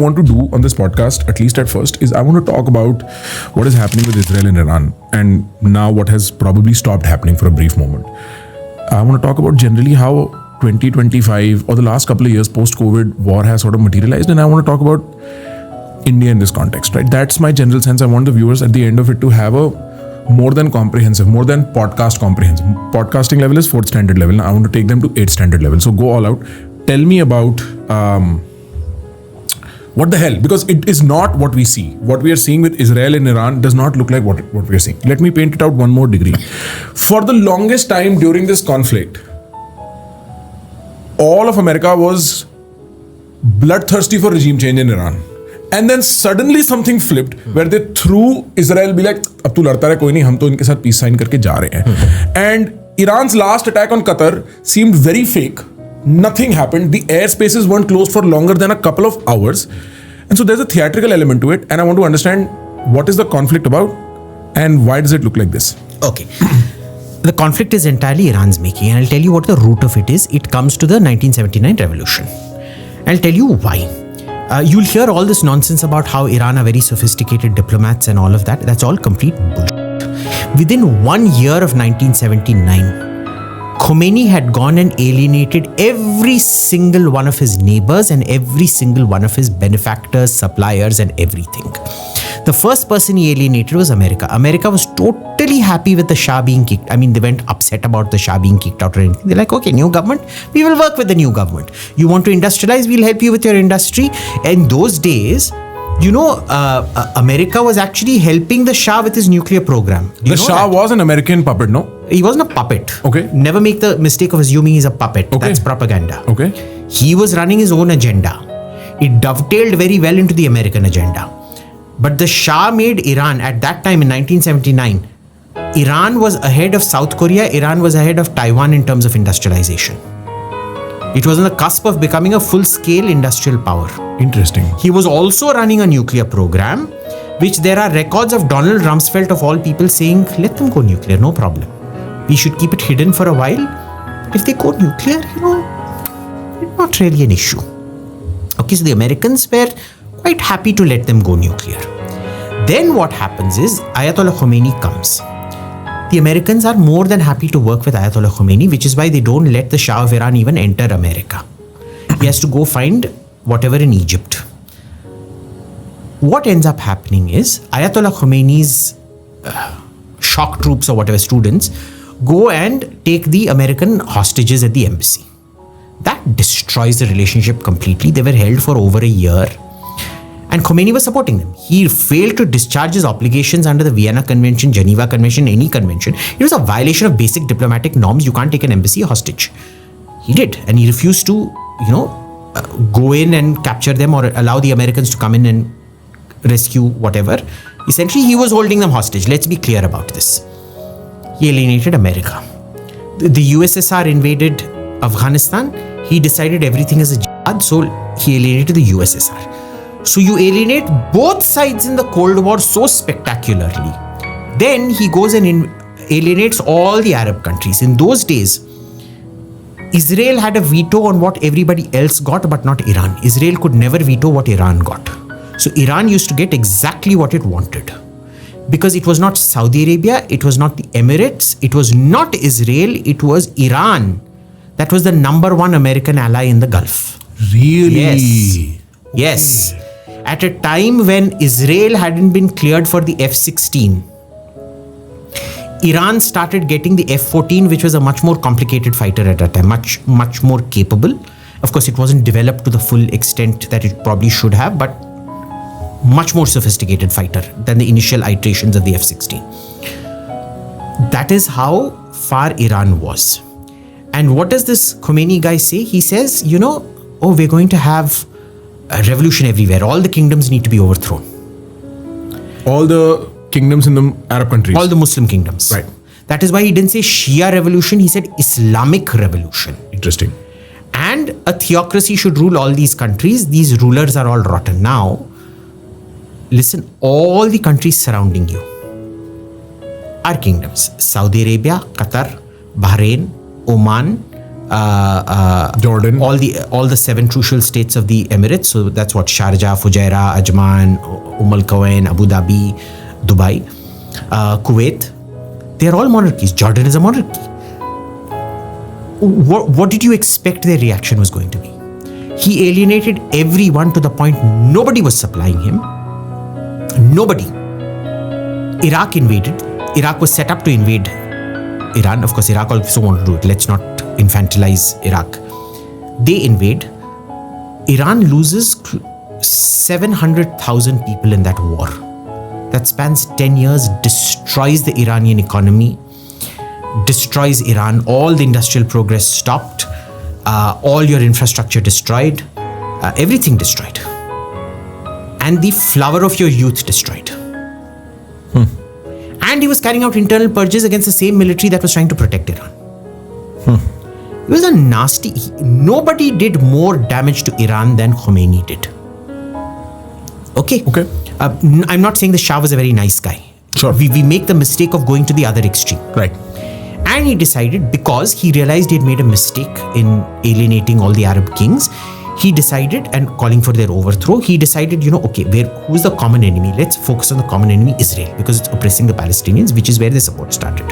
want to do on this podcast, at least at first, is I want to talk about what is happening with Israel and Iran, and now what has probably stopped happening for a brief moment. I want to talk about generally how 2025 or the last couple of years post-COVID war has sort of materialized, and I want to talk about India in this context, right? That's my general sense. I want the viewers at the end of it to have a more than comprehensive, more than podcast comprehensive. Podcasting level is 4th standard level. I want to take them to 8th standard level. So go all out. Tell me about what the hell, because it is not what we see. What we are seeing with Israel and Iran does not look like what we are seeing. Let me paint it out one more degree. For the longest time during this conflict, all of America was bloodthirsty for regime change in Iran. And then suddenly something flipped where they threw Israel be like, अब तू लड़ता रहे कोई नहीं, हम तो इनके साथ peace sign करके जा रहे हैं. And Iran's last attack on Qatar seemed very fake. Nothing happened. The airspaces weren't closed for longer than a couple of hours. And so there's a theatrical element to it. And I want to understand what is the conflict about and why does it look like this? Okay. The conflict is entirely Iran's making. And I'll tell you what the root of it is. It comes to the 1979 revolution. I'll tell you why. You'll hear all this nonsense about how Iran are very sophisticated diplomats and all of that. That's all complete bullshit. Within 1 year of 1979, Khomeini had gone and alienated every single one of his neighbors and every single one of his benefactors, suppliers, and everything. The first person he alienated was America. America was totally happy with the Shah being kicked. I mean, they weren't upset about the Shah being kicked out or anything. They're like, okay, new government, we will work with the new government. You want to industrialize, we'll help you with your industry. In those days, America was actually helping the Shah with his nuclear program. The Shah was an American puppet, no? He wasn't a puppet. Okay. Never make the mistake of assuming he's a puppet. Okay. That's propaganda. Okay. He was running his own agenda. It dovetailed very well into the American agenda. But the Shah made Iran, at that time in 1979, Iran was ahead of South Korea, Iran was ahead of Taiwan in terms of industrialization. It was on the cusp of becoming a full-scale industrial power. Interesting. He was also running a nuclear program, which there are records of Donald Rumsfeld of all people saying, let them go nuclear, no problem. We should keep it hidden for a while. If they go nuclear, it's not really an issue. Okay, so the Americans were quite happy to let them go nuclear. Then what happens is Ayatollah Khomeini comes. The Americans are more than happy to work with Ayatollah Khomeini, which is why they don't let the Shah of Iran even enter America. He has to go find whatever in Egypt. What ends up happening is Ayatollah Khomeini's shock troops or whatever students go and take the American hostages at the embassy. That destroys the relationship completely. They were held for over a year. And Khomeini was supporting them. He failed to discharge his obligations under the Vienna Convention, Geneva Convention, any convention. It was a violation of basic diplomatic norms. You can't take an embassy hostage. He did. And he refused to, go in and capture them or allow the Americans to come in and rescue whatever. Essentially, he was holding them hostage. Let's be clear about this. He alienated America. The USSR invaded Afghanistan. He decided everything is a jihad, so he alienated the USSR. So you alienate both sides in the Cold War so spectacularly. Then he goes and alienates all the Arab countries. In those days, Israel had a veto on what everybody else got, but not Iran. Israel could never veto what Iran got. So Iran used to get exactly what it wanted. Because it was not Saudi Arabia, it was not the Emirates, it was not Israel, it was Iran. That was the number one American ally in the Gulf. Really? Yes. At a time when Israel hadn't been cleared for the F-16, Iran started getting the F-14, which was a much more complicated fighter at that time, much more capable. Of course, it wasn't developed to the full extent that it probably should have, but much more sophisticated fighter than the initial iterations of the F-16. That is how far Iran was. And what does this Khomeini guy say? He says, we're going to have a revolution everywhere. All the kingdoms need to be overthrown. All the kingdoms in the Arab countries. All the Muslim kingdoms. Right. That is why he didn't say Shia revolution, he said Islamic revolution. Interesting. And a theocracy should rule all these countries. These rulers are all rotten. Now, listen, all the countries surrounding you are kingdoms. Saudi Arabia, Qatar, Bahrain, Oman, Jordan. all the 7 crucial states of the Emirates. So that's what Sharjah, Fujairah, Ajman, Al Quwain, Abu Dhabi, Dubai, Kuwait. They're all monarchies. Jordan is a monarchy. What did you expect their reaction was going to be? He alienated everyone to the point nobody was supplying him. Nobody. Iraq invaded. Iraq was set up to invade Iran. Of course, Iraq also wanted to do it. Let's not infantilize Iraq. They invade. Iran loses 700,000 people in that war. That spans 10 years, destroys the Iranian economy, destroys Iran. All the industrial progress stopped. All your infrastructure destroyed. Everything destroyed. And the flower of your youth destroyed. And he was carrying out internal purges against the same military that was trying to protect Iran. It was a nasty... Nobody did more damage to Iran than Khomeini did. Okay? I'm not saying the Shah was a very nice guy. Sure. We make the mistake of going to the other extreme. Right. And he decided, because he realized he had made a mistake in alienating all the Arab kings, he decided, and calling for their overthrow, he decided, okay, who's the common enemy? Let's focus on the common enemy, Israel, because it's oppressing the Palestinians, which is where the support started.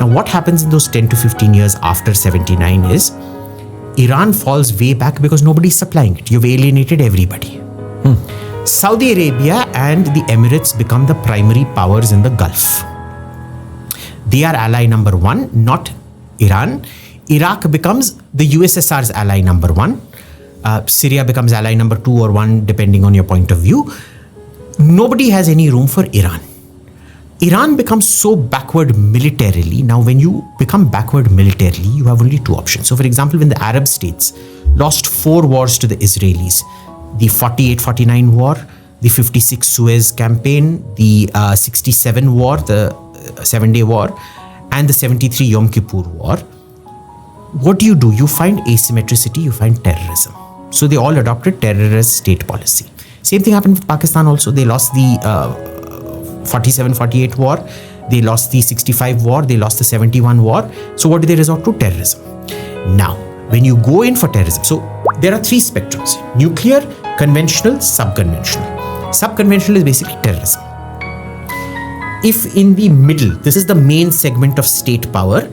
Now, what happens in those 10 to 15 years after 79 is, Iran falls way back because nobody's supplying it. You've alienated everybody. Saudi Arabia and the Emirates become the primary powers in the Gulf. They are ally number 1, not Iran. Iraq becomes the USSR's ally number 1. Syria becomes ally number 2 or 1, depending on your point of view. Nobody has any room for Iran. Iran becomes so backward militarily. Now, when you become backward militarily, you have only 2 options. So, for example, when the Arab states lost 4 wars to the Israelis, the 48-49 war, the 56 Suez campaign, the 67 war, the 7-day war, and the 73 Yom Kippur war, what do? You find asymmetricity, you find terrorism. So they all adopted terrorist state policy. Same thing happened with Pakistan also. They lost the 47-48 war, they lost the 65 war, they lost the 71 war. So what do they resort to? Terrorism. Now, when you go in for terrorism, so there are 3 spectrums: nuclear, conventional, subconventional. Subconventional is basically terrorism. If in the middle, this is the main segment of state power,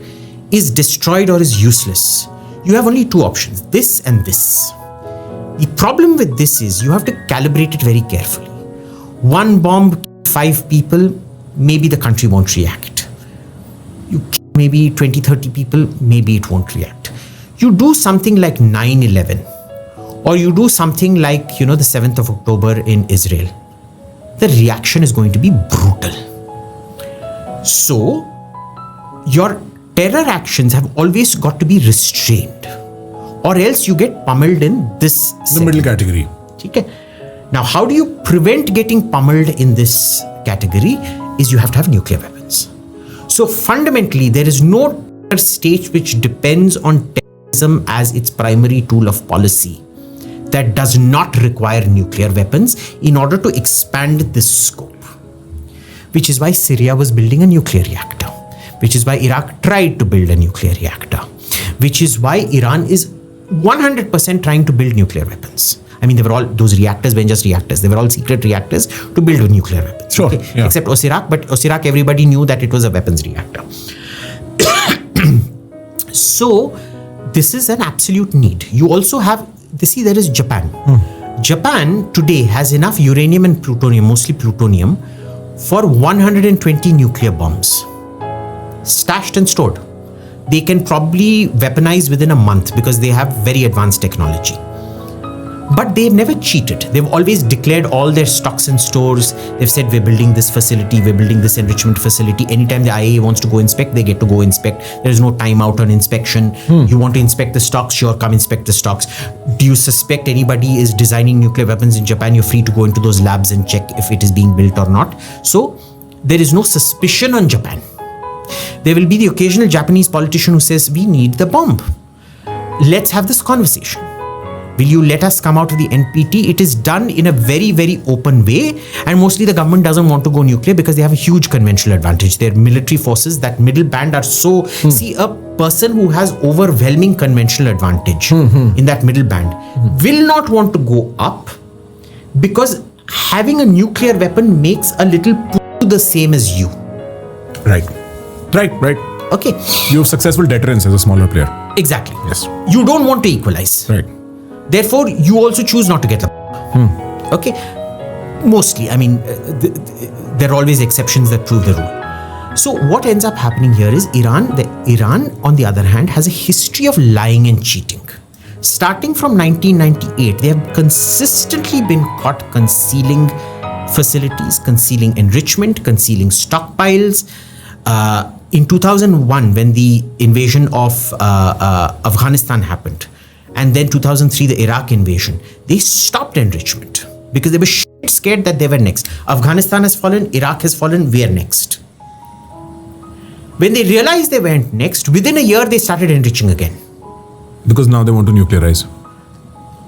is destroyed or is useless, you have only 2 options, this and this. The problem with this is you have to calibrate it very carefully. 1 bomb, 5 people, maybe the country won't react. You kill maybe 20-30 people, maybe it won't react. You do something like 9/11, or you do something like, the 7th of October in Israel, the reaction is going to be brutal. So, your terror actions have always got to be restrained, or else you get pummeled in this The middle category. Okay. Now, how do you prevent getting pummeled in this category? Is you have to have nuclear weapons. So fundamentally, there is no state which depends on terrorism as its primary tool of policy that does not require nuclear weapons in order to expand this scope. Which is why Syria was building a nuclear reactor. Which is why Iraq tried to build a nuclear reactor. Which is why Iran is 100% trying to build nuclear weapons. I mean, they were all, those reactors weren't just reactors. They were all secret reactors to build nuclear weapons. Sure. Okay? Yeah. Except Osirak, but Osirak, everybody knew that it was a weapons reactor. So, this is an absolute need. You also have, there is Japan. Japan today has enough uranium and plutonium, mostly plutonium, for 120 nuclear bombs. Stashed and stored. They can probably weaponize within a month because they have very advanced technology. But they've never cheated. They've always declared all their stocks and stores. They've said, we're building this facility, we're building this enrichment facility. Anytime the IAEA wants to go inspect, they get to go inspect. There is no timeout on inspection. You want to inspect the stocks? Sure, come inspect the stocks. Do you suspect anybody is designing nuclear weapons in Japan? You're free to go into those labs and check if it is being built or not. So there is no suspicion on Japan. There will be the occasional Japanese politician who says, we need the bomb. Let's have this conversation. Will you let us come out of the NPT? It is done in a very, very open way. And mostly the government doesn't want to go nuclear because they have a huge conventional advantage. Their military forces, that middle band, are so... See, a person who has overwhelming conventional advantage in that middle band will not want to go up, because having a nuclear weapon makes a little the same as you. Right. Okay. You have successful deterrence as a smaller player. Exactly. Yes. You don't want to equalize. Right. Therefore, you also choose not to get the. Okay. Mostly, I mean, there are always exceptions that prove the rule. So what ends up happening here is Iran, on the other hand, has a history of lying and cheating. Starting from 1998, they have consistently been caught concealing facilities, concealing enrichment, concealing stockpiles. In 2001, when the invasion of Afghanistan happened, and then 2003, the Iraq invasion, they stopped enrichment because they were scared that they were next. Afghanistan has fallen, Iraq has fallen, we are next. When they realized they went next, within a year, they started enriching again. Because now they want to nuclearize.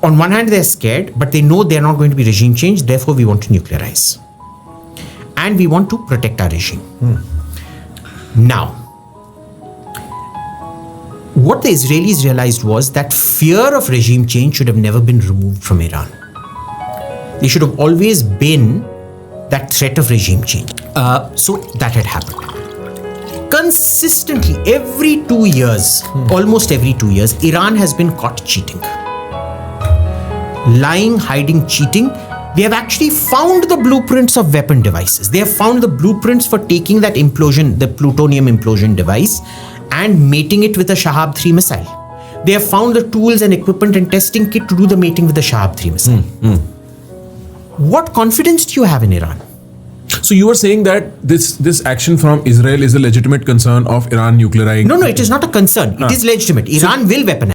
On one hand, they're scared, but they know they're not going to be regime change. Therefore, we want to nuclearize. And we want to protect our regime. Now, what the Israelis realized was that fear of regime change should have never been removed from Iran. They should have always been that threat of regime change. So that had happened. Consistently, every 2 years, almost every 2 years, Iran has been caught cheating. Lying, hiding, cheating. They have actually found the blueprints of weapon devices. They have found the blueprints for taking that implosion, the plutonium implosion device, and mating it with a Shahab-3 missile. They have found the tools and equipment and testing kit to do the mating with the Shahab-3 missile. What confidence do you have in Iran? So you were saying that this action from Israel is a legitimate concern of Iran nuclearizing? No, it is not a concern. It is legitimate. Iran will weaponize.